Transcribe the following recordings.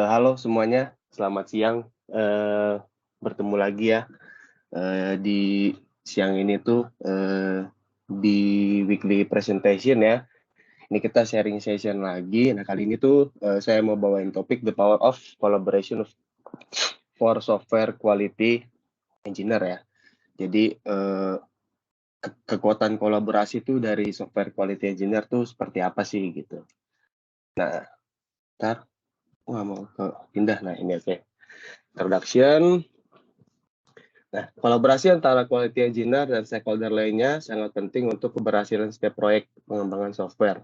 Halo semuanya, selamat siang. Eh, Bertemu lagi ya di siang ini tuh di weekly presentation ya. Ini kita sharing session lagi. Nah kali ini tuh saya mau bawain topik the power of collaboration for software quality engineer ya. Jadi kekuatan kolaborasi tuh dari software quality engineer tuh seperti apa sih gitu. Nah, ntar mau ke pindah. Nah ini oke. Introduction. Nah, kolaborasi antara quality engineer dan stakeholder lainnya sangat penting untuk keberhasilan setiap proyek pengembangan software.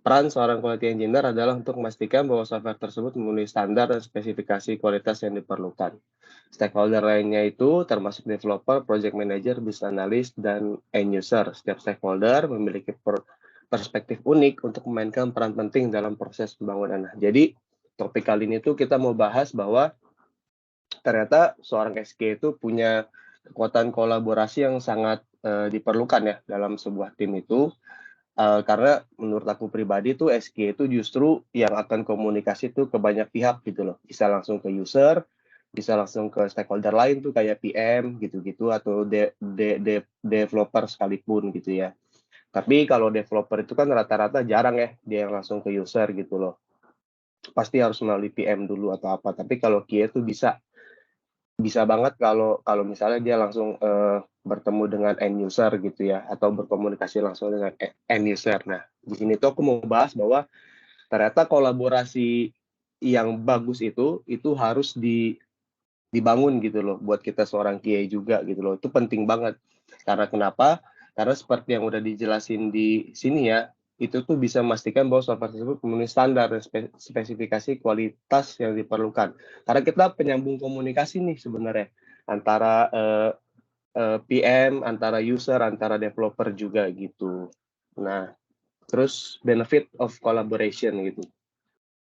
Peran seorang quality engineer adalah untuk memastikan bahwa software tersebut memenuhi standar dan spesifikasi kualitas yang diperlukan. Stakeholder lainnya itu termasuk developer, project manager, business analyst, dan end user. Setiap stakeholder memiliki perspektif unik untuk memainkan peran penting dalam proses pembangunan. Nah, jadi topik kali ini tuh kita mau bahas bahwa ternyata seorang SQ itu punya kekuatan kolaborasi yang sangat diperlukan ya dalam sebuah tim itu. Karena menurut aku pribadi tuh SQ itu justru yang akan komunikasi tuh ke banyak pihak gitu loh. Bisa langsung ke user, bisa langsung ke stakeholder lain tuh kayak PM gitu-gitu atau developer sekalipun gitu ya. Tapi kalau developer itu kan rata-rata jarang ya dia yang langsung ke user gitu loh. Pasti harus melalui PM dulu atau apa. Tapi kalau QA itu bisa banget kalau kalau misalnya dia langsung bertemu dengan end user gitu ya atau berkomunikasi langsung dengan end user. Nah, di sini tuh aku mau bahas bahwa ternyata kolaborasi yang bagus itu harus dibangun gitu loh buat kita seorang QA juga gitu loh. Itu penting banget. Karena kenapa? Karena seperti yang udah dijelasin di sini ya, itu tuh bisa memastikan bahwa software tersebut memenuhi standar dan spesifikasi kualitas yang diperlukan. Karena kita penyambung komunikasi nih sebenarnya antara PM, antara user, antara developer juga gitu. Nah, terus benefit of collaboration gitu.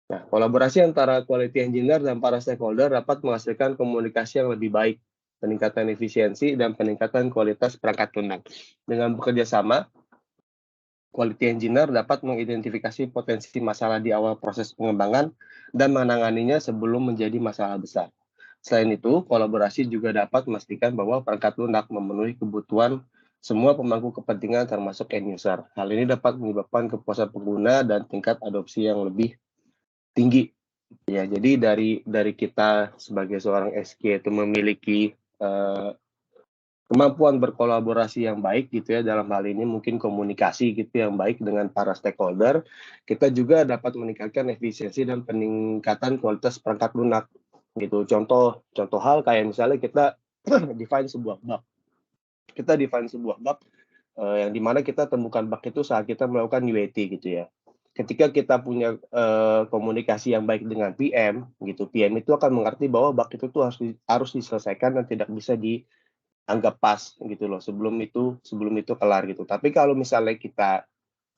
Nah, kolaborasi antara quality engineer dan para stakeholder dapat menghasilkan komunikasi yang lebih baik, peningkatan efisiensi, dan peningkatan kualitas perangkat lunak. Dengan bekerja sama, quality engineer dapat mengidentifikasi potensi masalah di awal proses pengembangan dan menanganinya sebelum menjadi masalah besar. Selain itu, kolaborasi juga dapat memastikan bahwa perangkat lunak memenuhi kebutuhan semua pemangku kepentingan termasuk end user. Hal ini dapat menyebabkan kepuasan pengguna dan tingkat adopsi yang lebih tinggi. Ya, jadi dari kita sebagai seorang SQ itu memiliki eh, kemampuan berkolaborasi yang baik gitu ya, dalam hal ini mungkin komunikasi gitu yang baik dengan para stakeholder, kita juga dapat meningkatkan efisiensi dan peningkatan kualitas perangkat lunak gitu. Contoh hal kayak misalnya kita define sebuah bug. Kita define sebuah bug yang dimana kita temukan bug itu saat kita melakukan UAT gitu ya. Ketika kita punya komunikasi yang baik dengan PM gitu, PM itu akan mengerti bahwa bug itu tuh harus diselesaikan dan tidak bisa dianggap pas gitu loh sebelum itu kelar gitu. Tapi kalau misalnya kita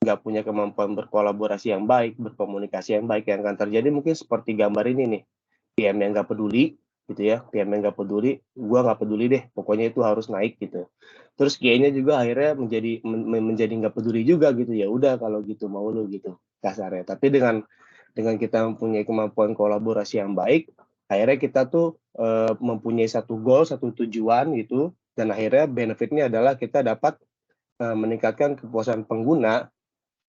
nggak punya kemampuan berkolaborasi yang baik, berkomunikasi yang baik, yang akan terjadi mungkin seperti gambar ini nih. PM yang nggak peduli gitu ya, PM yang nggak peduli, gua nggak peduli deh, pokoknya itu harus naik gitu. Terus QA-nya juga akhirnya menjadi nggak peduli juga gitu, ya udah kalau gitu mau lu gitu kasarnya. Tapi dengan kita mempunyai kemampuan kolaborasi yang baik, akhirnya kita tuh mempunyai satu goal, satu tujuan gitu, dan akhirnya benefitnya adalah kita dapat meningkatkan kepuasan pengguna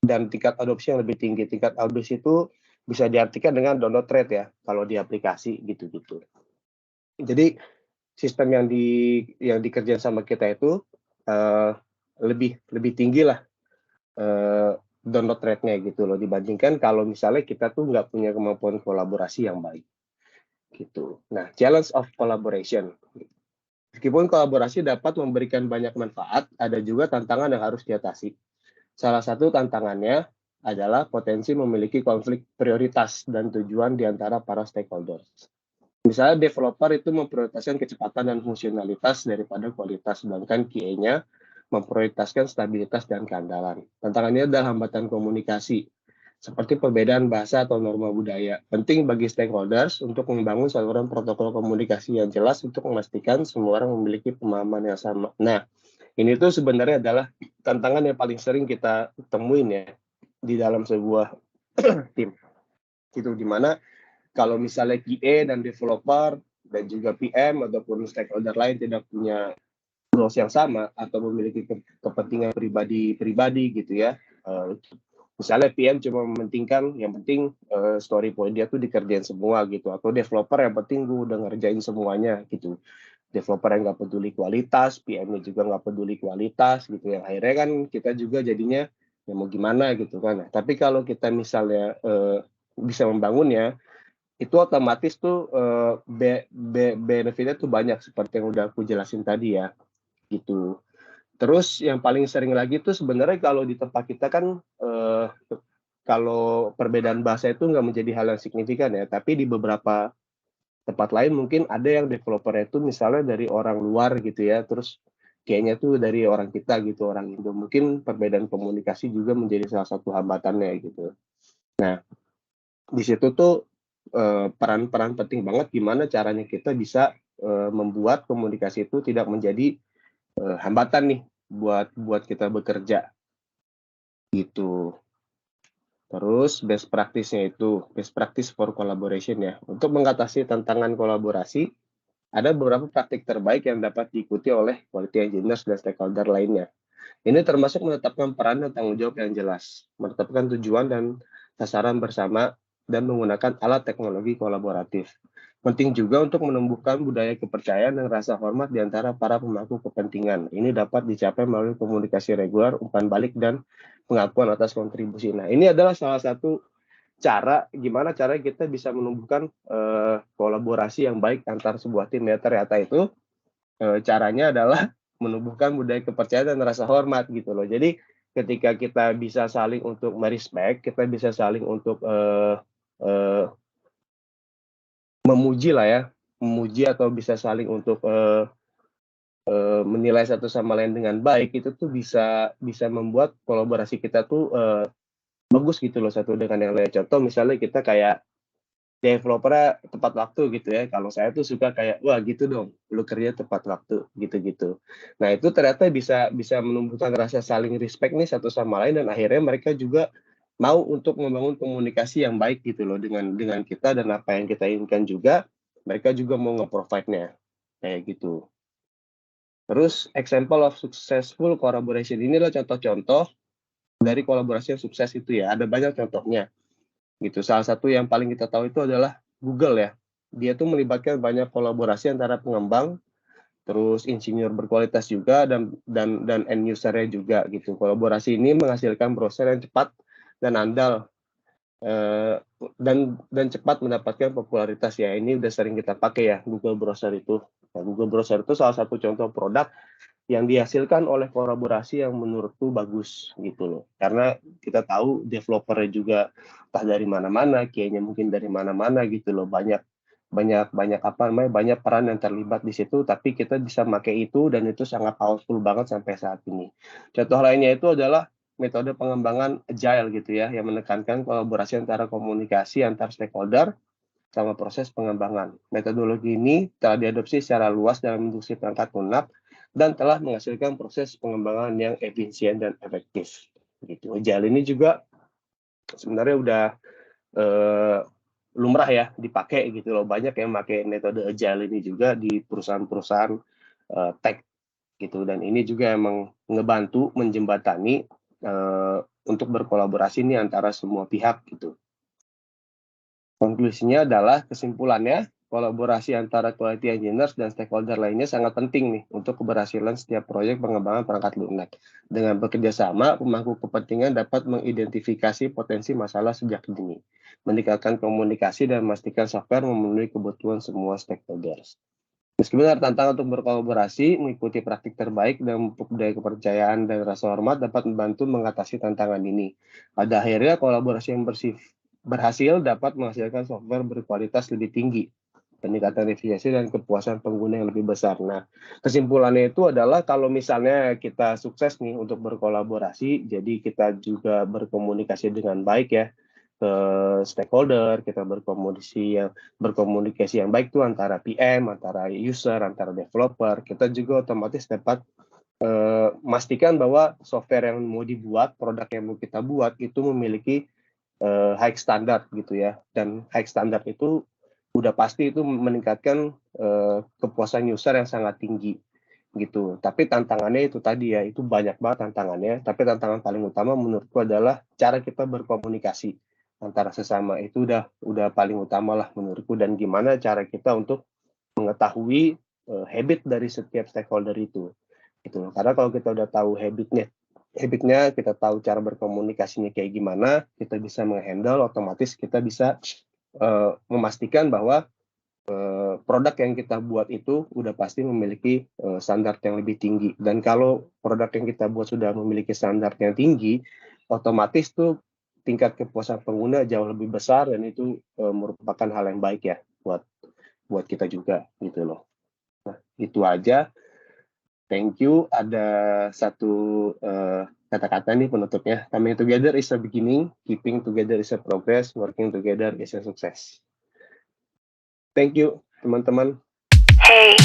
dan tingkat adopsi yang lebih tinggi. Tingkat adopsi itu bisa diartikan dengan download rate ya, kalau di aplikasi gitu-gitu. Jadi sistem yang dikerjain sama kita itu uh, lebih tinggi lah download rate-nya gitu loh, dibandingkan kalau misalnya kita tuh nggak punya kemampuan kolaborasi yang baik gitu. Nah, challenge of collaboration. Meskipun kolaborasi dapat memberikan banyak manfaat, ada juga tantangan yang harus diatasi. Salah satu tantangannya adalah potensi memiliki konflik prioritas dan tujuan di antara para stakeholders. Misalnya developer itu memprioritaskan kecepatan dan fungsionalitas daripada kualitas, sedangkan QA-nya memprioritaskan stabilitas dan keandalan. Tantangannya adalah hambatan komunikasi, seperti perbedaan bahasa atau norma budaya. Penting bagi stakeholders untuk membangun saluran protokol komunikasi yang jelas untuk memastikan semua orang memiliki pemahaman yang sama. Nah, ini tuh sebenarnya adalah tantangan yang paling sering kita temuin ya di dalam sebuah tim. Gitu, dimana kalau misalnya QA dan developer dan juga PM ataupun stakeholder lain tidak punya goals yang sama atau memiliki kepentingan pribadi gitu ya. Misalnya PM cuma mementingkan yang penting story point dia tuh dikerjain semua gitu, atau developer yang penting gue udah ngerjain semuanya gitu. Developer yang nggak peduli kualitas, PM-nya juga nggak peduli kualitas gitu ya. Akhirnya kan kita juga jadinya ya mau gimana gitu kan. Nah, tapi kalau kita misalnya bisa membangunnya, itu otomatis tuh benefitnya tuh banyak seperti yang udah aku jelasin tadi ya gitu. Terus yang paling sering lagi tuh sebenarnya kalau di tempat kita kan kalau perbedaan bahasa itu nggak menjadi hal yang signifikan ya, tapi di beberapa tempat lain mungkin ada yang developernya itu misalnya dari orang luar gitu ya, terus kayaknya tuh dari orang kita gitu, orang Indo. Mungkin perbedaan komunikasi juga menjadi salah satu hambatannya gitu. Nah, di situ tuh peran-peran penting banget gimana caranya kita bisa membuat komunikasi itu tidak menjadi hambatan nih buat kita bekerja gitu. Terus best practice for collaboration ya. Untuk mengatasi tantangan kolaborasi, ada beberapa praktik terbaik yang dapat diikuti oleh quality engineers dan stakeholder lainnya. Ini termasuk menetapkan peran dan tanggung jawab yang jelas, menetapkan tujuan dan sasaran bersama, dan menggunakan alat teknologi kolaboratif. Penting juga untuk menumbuhkan budaya kepercayaan dan rasa hormat di antara para pemangku kepentingan. Ini dapat dicapai melalui komunikasi reguler, umpan balik, dan pengakuan atas kontribusi. Nah, ini adalah salah satu gimana cara kita bisa menumbuhkan kolaborasi yang baik antar sebuah tim ya. Ternyata itu caranya adalah menumbuhkan budaya kepercayaan dan rasa hormat gitu loh. Jadi ketika kita bisa saling untuk merespek, kita bisa saling untuk memuji lah ya, memuji atau bisa saling untuk menilai satu sama lain dengan baik, itu tuh bisa membuat kolaborasi kita tuh bagus gitu loh satu dengan yang lain. Contoh misalnya kita kayak developernya tepat waktu gitu ya. Kalau saya tuh suka kayak, wah gitu dong, lu kerja tepat waktu gitu-gitu. Nah itu ternyata bisa menumbuhkan rasa saling respect nih satu sama lain, dan akhirnya mereka juga mau untuk membangun komunikasi yang baik gitu loh dengan kita, dan apa yang kita inginkan juga mereka juga mau nge-provide-nya kayak gitu. Terus example of successful collaboration, ini adalah contoh-contoh dari kolaborasi yang sukses itu ya. Ada banyak contohnya gitu. Salah satu yang paling kita tahu itu adalah Google ya. Dia tuh melibatkan banyak kolaborasi antara pengembang, terus insinyur berkualitas juga, dan end user-nya juga gitu. Kolaborasi ini menghasilkan browser yang cepat dan andal, dan cepat mendapatkan popularitas ya. Ini udah sering kita pakai ya, Google Browser itu. Nah, Google Browser itu salah satu contoh produk yang dihasilkan oleh kolaborasi yang menurutku bagus gitu loh. Karena kita tahu developernya juga entah dari mana-mana, kayaknya mungkin dari mana-mana gitu loh. Banyak banyak banyak apa namanya banyak peran yang terlibat di situ, tapi kita bisa pakai itu dan itu sangat powerful banget sampai saat ini. Contoh lainnya itu adalah metode pengembangan agile gitu ya, yang menekankan kolaborasi antara komunikasi antar stakeholder sama proses pengembangan. Metodologi ini telah diadopsi secara luas dalam industri perangkat lunak dan telah menghasilkan proses pengembangan yang efisien dan efektif. Gitu. Agile ini juga sebenarnya udah lumrah ya dipakai gitu loh. Banyak yang pakai metode agile ini juga di perusahaan-perusahaan tech gitu. Dan ini juga emang ngebantu menjembatani untuk berkolaborasi nih antara semua pihak gitu. Konklusinya adalah, kesimpulannya, kolaborasi antara quality engineers dan stakeholder lainnya sangat penting nih untuk keberhasilan setiap proyek pengembangan perangkat lunak. Dengan bekerja sama, pemangku kepentingan dapat mengidentifikasi potensi masalah sejak dini, meningkatkan komunikasi, dan memastikan software memenuhi kebutuhan semua stakeholders. Meskipun ada tantangan untuk berkolaborasi, mengikuti praktik terbaik dan memupuk budaya kepercayaan dan rasa hormat dapat membantu mengatasi tantangan ini. Pada akhirnya, kolaborasi yang berhasil dapat menghasilkan software berkualitas lebih tinggi, peningkatan efisiensi, dan kepuasan pengguna yang lebih besar. Nah, kesimpulannya itu adalah kalau misalnya kita sukses nih untuk berkolaborasi, jadi kita juga berkomunikasi dengan baik ya ke stakeholder, kita berkomunikasi yang baik tuh antara PM, antara user, antara developer, kita juga otomatis dapat memastikan bahwa software yang mau dibuat, produk yang mau kita buat itu memiliki high standard gitu ya. Dan high standard itu udah pasti itu meningkatkan kepuasan user yang sangat tinggi gitu. Tapi tantangannya itu tadi ya, itu banyak banget tantangannya. Tapi tantangan paling utama menurutku adalah cara kita berkomunikasi antara sesama. Itu udah paling utama lah menurutku, dan gimana cara kita untuk mengetahui habit dari setiap stakeholder itu. Gitu. Karena kalau kita udah tahu habitnya kita tahu cara berkomunikasinya kayak gimana, kita bisa menghandle, otomatis kita bisa memastikan bahwa produk yang kita buat itu udah pasti memiliki standar yang lebih tinggi. Dan kalau produk yang kita buat sudah memiliki standar yang tinggi, otomatis tuh tingkat kepuasan pengguna jauh lebih besar, dan itu merupakan hal yang baik ya buat kita juga gitu loh. Nah, itu aja. Thank you. Ada satu kata-kata nih penutupnya. Coming together is a beginning, keeping together is a progress, working together is a success. Thank you, teman-teman. Hey.